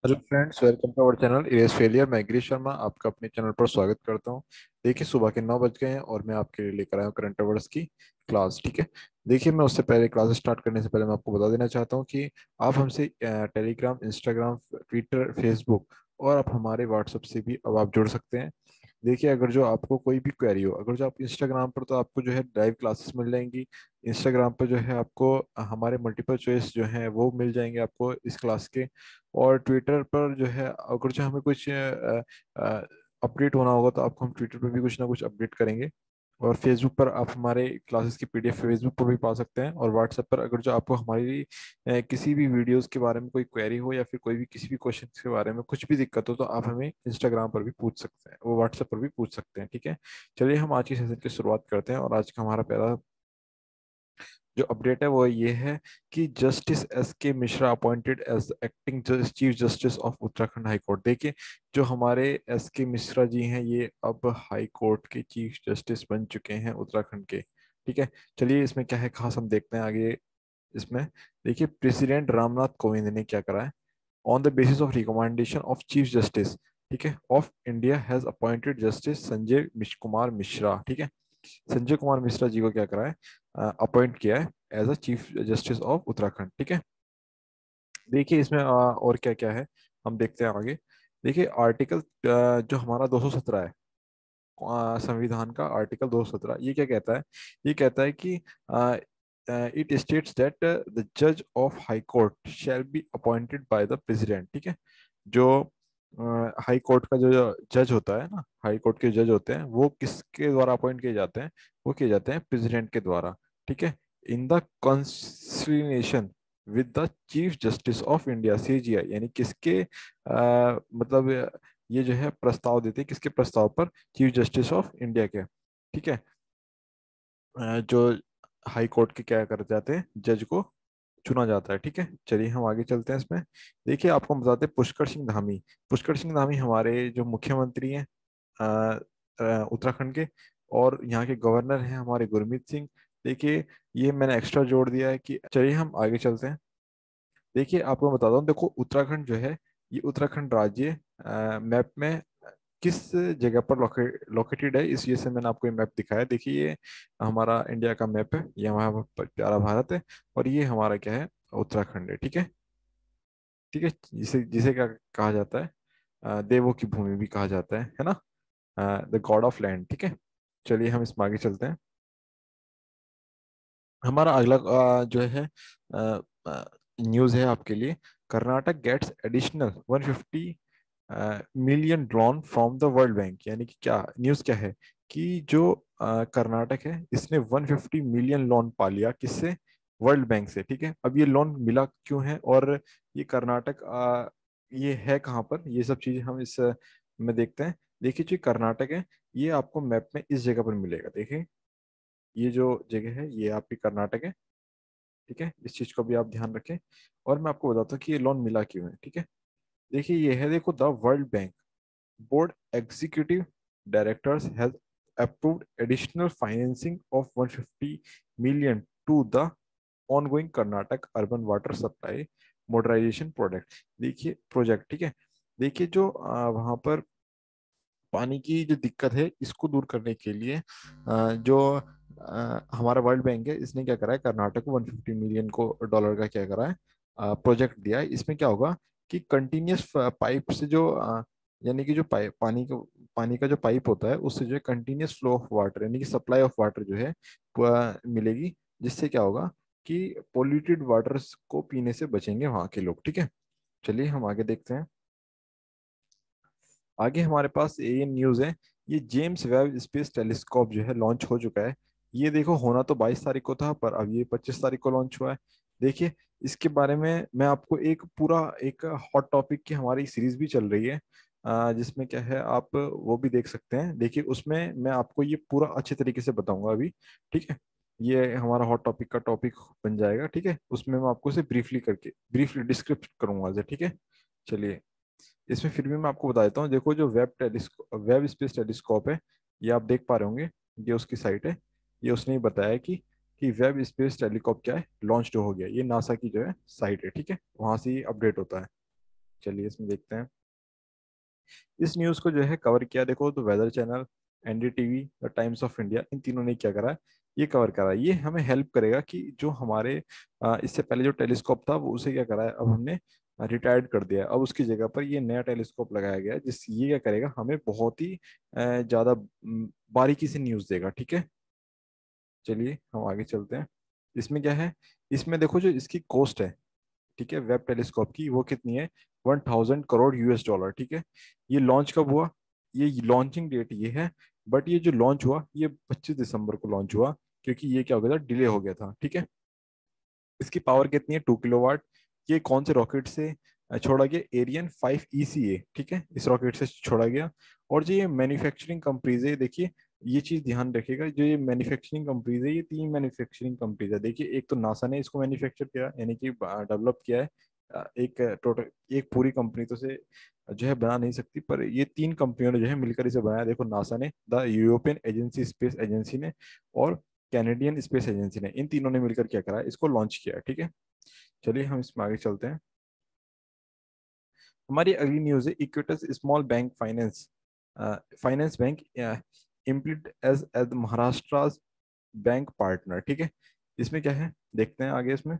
Hello friends, welcome to our channel erase failure. मैं गिरीश शर्मा आपका अपने चैनल पर स्वागत करता हूं। देखिए, सुबह के 9 बज गए हैं और मैं आपके लिए लेकर आया हूं करंट अफेयर्स की क्लास। ठीक है। देखिए, मैं उससे पहले क्लास स्टार्ट करने से पहले मैं आपको बता देना चाहता हूं कि आप हमसे टेलीग्राम, इंस्टाग्राम, ट्विटर, फेसबुक और आप हमारे व्हाट्सएप से भी अब आप जुड़ सकते हैं। देखिए, अगर जो आपको कोई भी क्वेरी हो, अगर जो आप इंस्टाग्राम पर, तो आपको जो है लाइव क्लासेस मिल जाएंगी। इंस्टाग्राम पर जो है आपको हमारे मल्टीपल चॉइस जो है वो मिल जाएंगे आपको इस क्लास के। और ट्विटर पर जो है अगर जो हमें कुछ अपडेट होना होगा तो आपको हम ट्विटर पर भी कुछ ना कुछ अपडेट करेंगे। और फेसबुक पर आप हमारे क्लासेस की पीडीएफ फेसबुक पर भी पा सकते हैं। और व्हाट्सएप पर अगर जो आपको हमारी किसी भी वीडियोस के बारे में कोई क्वेरी हो या फिर कोई भी किसी भी क्वेश्चन के बारे में कुछ भी दिक्कत हो तो आप हमें इंस्टाग्राम पर भी पूछ सकते हैं, वो व्हाट्सएप पर भी पूछ सकते हैं। ठीक है। चलिए हम आज की सेशन की शुरुआत करते हैं। और आज का हमारा पहला जो अपडेट है वो ये है कि justice S K Mishra appointed as acting chief justice of Uttarakhand high court. देखिए, जो हमारे एस के मिश्रा जी हैं ये अब हाई कोर्ट के चीफ जस्टिस बन चुके हैं उत्तराखंड के। ठीक है। चलिए, इसमें क्या है खास हम देखते हैं आगे। इसमें देखिए, प्रेसिडेंट रामनाथ कोविंद ने क्या करा है। On the basis of recommendation of chief justice, ठीक है, of India has appointed justice Sanjay Kumar Mishra. ठीक है। संजय कुमार मिश्रा जी को क्या करा है, अपॉइंट किया है as a chief justice of Uttarakhand. ठीक है। देखिए, इसमें और क्या क्या है हम देखते हैं आगे। देखिए, आर्टिकल जो हमारा 217 है, संविधान का आर्टिकल 217, ये क्या कहता है। ये कहता है कि इट स्टेट्स दैट द जज of high court shall be appointed by the president. ठीक है। जो हाई कोर्ट का जो जज होता है ना, हाई कोर्ट के जज होते हैं वो किसके द्वारा अपॉइंट किए जाते हैं, वो किए जाते हैं प्रेसिडेंट के द्वारा। ठीक है। In the conciliation with the chief justice of India, CJI, यानी किसके मतलब ये जो है प्रस्ताव देते हैं, किसके प्रस्ताव पर, चीफ जस्टिस ऑफ इंडिया के। ठीक है। जो हाई कोर्ट के क्या कर जाते हैं, जज को चुना जाता है। ठीक है। चलिए हम आगे चलते हैं इसमें। देखिए, आपको हम बताते हैं पुष्कर सिंह धामी। पुष्कर सिंह धामी हमारे जो मुख्यमंत्री हैं उत्तराखंड के। और यहाँ के गवर्नर हैं हमारे गुरमीत सिंह। देखिए, ये मैंने एक्स्ट्रा जोड़ दिया है कि चलिए हम आगे चलते हैं। देखिए, आपको बताता हूँ, देखो उत्तराखंड जो है, ये उत्तराखंड राज्य मैप में किस जगह पर लोकेटेड है, इस ये से मैंने आपको ये मैप दिखाया है। देखिए, ये हमारा इंडिया का मैप है, ये हमारा प्यारा भारत है। और ये हमारा क्या है, उत्तराखंड है। ठीक है। ठीक है। जिसे जिसे क्या कहा जाता है, देवों की भूमि भी कहा जाता है ना, द गॉड ऑफ लैंड। ठीक है। चलिए हम इसमें आगे चलते हैं। हमारा अगला जो है न्यूज़ है आपके लिए। Karnataka gets additional 150 million drawn from the world bank. यानी कि क्या न्यूज़ क्या है कि जो कर्नाटक है इसने 150 मिलियन लोन पा लिया, किससे, वर्ल्ड बैंक से। ठीक है। अब ये लोन मिला क्यों है, और ये कर्नाटक ये है कहाँ पर, ये सब चीजें हम इस में देखते हैं। देखिए, जो कर्नाटक है ये आपको मैप में इस जगह पर मिलेगा। देखिए, ये जो जगह है ये आपकी कर्नाटक है। ठीक है। इस चीज को भी आप ध्यान रखें। और मैं आपको बताता हूँ कि ये लोन मिला क्यों है। ठीक है। देखिए, ये है, देखो, the world bank board executive directors has approved additional financing of 150 million to the ongoing Karnataka urban water supply modernisation product. देखिए, प्रोजेक्ट। ठीक है। देखिए, जो वहां पर पानी की जो दिक्कत है इसको दूर करने के लिए जो हमारा वर्ल्ड बैंक है इसने क्या करा है, कर्नाटक को 150 मिलियन को डॉलर का क्या करा है, प्रोजेक्ट दिया है। इसमें क्या होगा कि कंटिन्यूस पाइप से जो यानी कि जो पाइप पानी का जो पाइप होता है उससे जो है कंटिन्यूस फ्लो ऑफ वाटर, यानी कि सप्लाई ऑफ वाटर जो है मिलेगी। जिससे क्या होगा कि पोल्यूटेड वाटर्स को पीने से बचेंगे वहां के लोग। ठीक है। चलिए हम आगे देखते हैं। आगे हमारे पास ये न्यूज़ है, ये जेम्स वेब स्पेस टेलीस्कोप जो है लॉन्च हो चुका है। ये देखो, होना तो 22 तारीख को था पर अब ये 25 तारीख को लॉन्च हुआ है। देखिए, इसके बारे में मैं आपको एक पूरा एक हॉट टॉपिक की हमारी सीरीज भी चल रही है, जिसमें क्या है आप वो भी देख सकते हैं। देखिए, उसमें मैं आपको ये पूरा अच्छे तरीके से बताऊंगा अभी। ठीक है। ये हमारा हॉट टॉपिक का टॉपिक बन जाएगा। ठीक है। उसमें मैं आपको से ब्रीफली डिस्क्रिप्ट करूंगा। ठीक है। चलिए, इसमें फिर भी मैं आपको बता देता हूँ। देखो, जो वेब स्पेस टेलीस्कोप है, ये आप देख पा रहे होंगे, ये उसकी साइट है। ये उसने ही बताया कि वेब स्पेस टेलीस्कोप क्या है, लॉन्च जो हो गया, ये नासा की जो है साइट है। ठीक है। वहां से ही अपडेट होता है। चलिए इसमें देखते हैं। इस न्यूज को जो है कवर किया, देखो तो weather channel, NDTV, the Times of India, इन तीनों ने क्या करा है, ये कवर करा है। ये हमें हेल्प करेगा कि जो हमारे इससे पहले जो टेलीस्कोप था वो उसे क्या करा है, अब हमने रिटायर्ड कर दिया है। अब उसकी जगह पर ये नया टेलीस्कोप लगाया गया है, जिससे ये क्या करेगा, हमें बहुत ही ज्यादा बारीकी से न्यूज देगा। ठीक है, चलिए हम आगे चलते हैं। इसमें क्या है, इसमें देखो जो इसकी कॉस्ट है, ठीक है, वेब टेलीस्कोप की, वो कितनी है, 1000 करोड़ US डॉलर। ठीक है, ये लॉन्च कब हुआ, ये लॉन्चिंग डेट ये है, बट ये जो लॉन्च हुआ ये 25 दिसंबर को लॉन्च हुआ, क्योंकि ये क्या हो गया था, डिले हो गया था। ठीक है, इसकी पावर कितनी है, 2 किलोवाट। ये कौन से रॉकेट से छोड़ा गया, एरियन 5 ECA। ठीक है, इस रॉकेट से छोड़ा गया। और जो ये मैन्युफैक्चरिंग कंपनीज है, देखिए ये चीज ध्यान रखिएगा, जो ये मैन्युफैक्चरिंग कंपनीज है, ये 3 मैन्युफैक्चरिंग कंपनीज है। देखिए एक तो नासा ने इसको मैन्युफैक्चर किया, यानी कि डेवलप किया है। एक टोटल एक पूरी कंपनी तो से जो है बना नहीं सकती, पर ये 3 कंपनियों ने जो है मिलकर इसे बनाया। देखो नासा ने, the European agency space agency ने, और कैनेडियन स्पेस एजेंसी ने, इन तीनों ने मिलकर क्या करा है, इसको लॉन्च किया है। ठीक है, चलिए हम इसमें आगे चलते हैं। हमारी अगली न्यूज है, Equitas small bank finance finance bank implead as Maharashtra bank partner. ठीक है, इसमें क्या है देखते हैं आगे इसमें।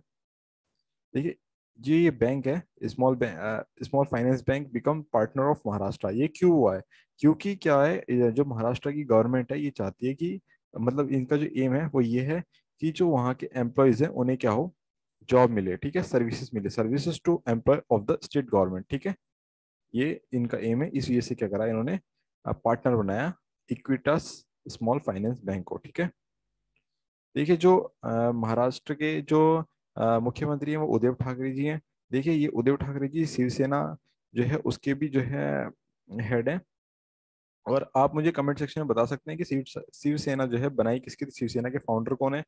देखिए जी, ये बैंक है, small finance bank become partner of Maharashtra. ये क्यों हुआ है, क्योंकि क्या है, ये जो महाराष्ट्र की गवर्नमेंट है ये चाहती है कि, मतलब इनका जो एम है वो ये है कि जो वहाँ के एम्प्लॉयज हैं उन्हें क्या हो, जॉब मिले। ठीक है, सर्विसेज मिले, services to employ of the state government. ठीक है, ये इनका एम है, इस वजह से क्या करा इन्होंने, पार्टनर बनाया इक्विटास स्मॉल फाइनेंस बैंक को। ठीक है, देखिए जो महाराष्ट्र के जो मुख्यमंत्री हैं वो उद्धव ठाकरे जी हैं। देखिए ये उद्धव ठाकरे जी शिवसेना जो है उसके भी जो है हेड है। और आप मुझे कमेंट सेक्शन में बता सकते हैं कि शिवसेना जो है बनाई किसकी थी, शिवसेना के फाउंडर कौन है।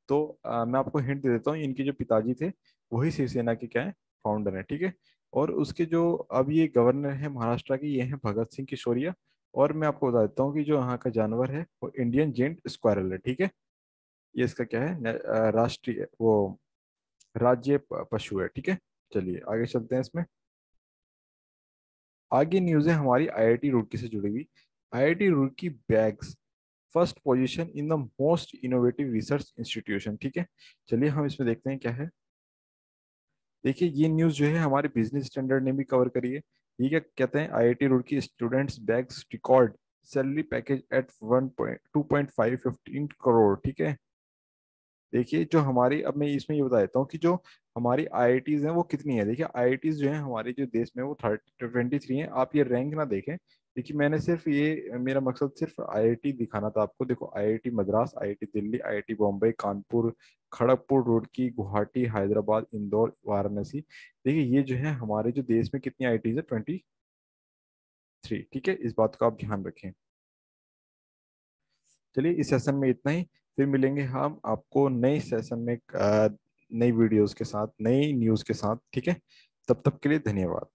तो मैं आपको हिंट दे देता हूँ, इनके जो पिताजी थे वही शिवसेना के क्या है, फाउंडर है। ठीक है, और उसके जो अब ये गवर्नर है महाराष्ट्र के, ये हैं भगत सिंह किशोरिया। और मैं आपको बता देता हूँ कि जो यहाँ का जानवर है वो इंडियन जेंट स्क्वायरल है। ठीक है, ये इसका क्या है, राष्ट्रीय वो राज्य पशु है। ठीक है, चलिए आगे चलते हैं इसमें। आगे न्यूज़ है हमारी आईआईटी रुड़की से जुड़ी हुई। IIT Roorkee bags first position in the most innovative research institution. ठीक है, चलिए हम इसमें देखते हैं क्या है। देखिए ये न्यूज़ जो है हमारे बिजनेस स्टैंडर्ड ने भी कवर करी है। ये क्या कहते हैं, IIT Roorkee students bags record salary package at 1.2.515 crore. ठीक है, देखिए जो हमारी, अब मैं इसमें ये बता देता हूँ कि जो हमारी आईआईटीज हैं वो कितनी है। देखिए आईआईटीज जो है हमारे जो देश में वो 23 हैं। आप ये रैंक ना देखें, देखिए मैंने सिर्फ ये, मेरा मकसद सिर्फ आईआईटी दिखाना था आपको। देखो IIT Madras, IIT Delhi, IIT Bombay, Kanpur, Kharagpur, Roorkee, Guwahati, Hyderabad, Indore, Varanasi. देखिए ये जो है हमारे जो देश में कितनी आईआईटीज है, 23। ठीक है, इस बात का आप ध्यान रखें। चलिए इस सेशन में इतना ही, फिर मिलेंगे हम आपको नए सेशन में नई वीडियोस के साथ, नई न्यूज़ के साथ। ठीक है, तब तक के लिए धन्यवाद।